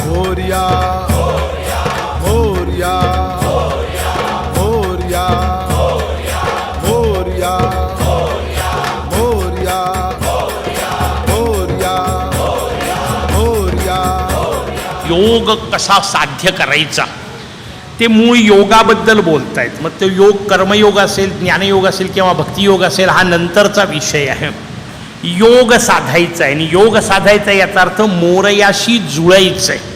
मोरया मोरया मोरया मोरया मोरया मोरया मोरया. योग कसा साध्य करायचा ते मूळ योगाबद्दल बोलतायत. मग तो योग कर्मयोग असेल, ज्ञानयोग असेल किंवा भक्तियोग असेल हा नंतरचा विषय आहे. योग साधायचा आहे आणि योग साधायचा याचा अर्थ मोरयाशी जुळायचं आहे.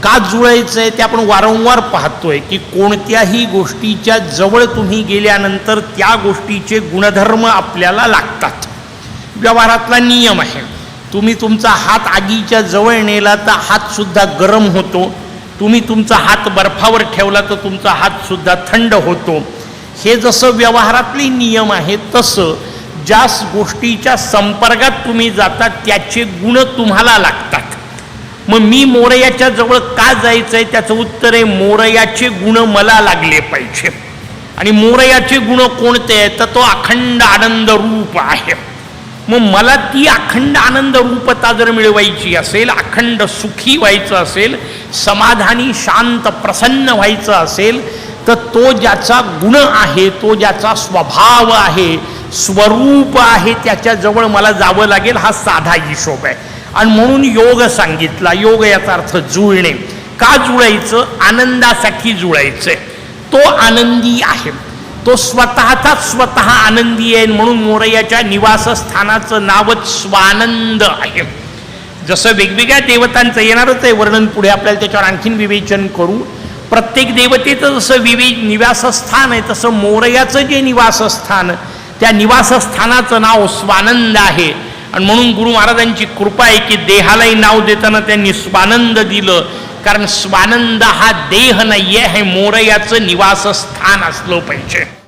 का जुळायचं आहे ते आपण वारंवार पाहतोय की कोणत्याही गोष्टीच्या जवळ तुम्ही गेल्यानंतर त्या गोष्टीचे गुणधर्म आपल्याला लागतात. व्यवहारातला नियम आहे. तुम्ही तुमचा हात आगीच्या जवळ नेला तर हातसुद्धा गरम होतो. तुम्ही तुमचा हात बर्फावर ठेवला तर तुमचा हातसुद्धा थंड होतो. हे जसं व्यवहारातले नियम आहे तसं ज्या गोष्टीच्या संपर्कात तुम्ही जाता त्याचे गुण तुम्हाला लागतात. मग मी मोरयाच्या जवळ का जायचं आहे त्याचं उत्तर आहे मोरयाचे गुण मला लागले पाहिजे. आणि मोरयाचे गुण कोणते आहेत तर तो अखंड आनंद रूप आहे. मग मला ती अखंड आनंद रूपता जर मिळवायची असेल, अखंड सुखी व्हायचं असेल, समाधानी शांत प्रसन्न व्हायचं असेल तर तो ज्याचा गुण आहे, तो ज्याचा स्वभाव आहे, स्वरूप आहे त्याच्याजवळ मला जावं लागेल. हा साधा हिशोब आहे. आणि म्हणून योग सांगितला. योग याचा अर्थ जुळणे. का जुळायचं? आनंदासाठी जुळायचं. तो आनंदी आहे, तो स्वतः आनंदी आहे. म्हणून मोरयाच्या निवासस्थानाचं नावच स्वानंद आहे. जसं वेगवेगळ्या देवतांचं येणारच आहे वर्णन पुढे, आपल्याला त्याच्यावर आणखीन विवेचन करू. प्रत्येक देवतेचं जसं निवासस्थान आहे तसं मोरयाचं जे निवासस्थान, त्या निवासस्थानाचं नाव स्वानंद आहे. आणि म्हणून गुरु महाराजांची कृपा आहे की देहालाही नाव देताना त्यांनी स्वानंद दिलं. कारण स्वानंद हा देह नाही आहे, हे मोरयाचं निवासस्थान असलं पाहिजे.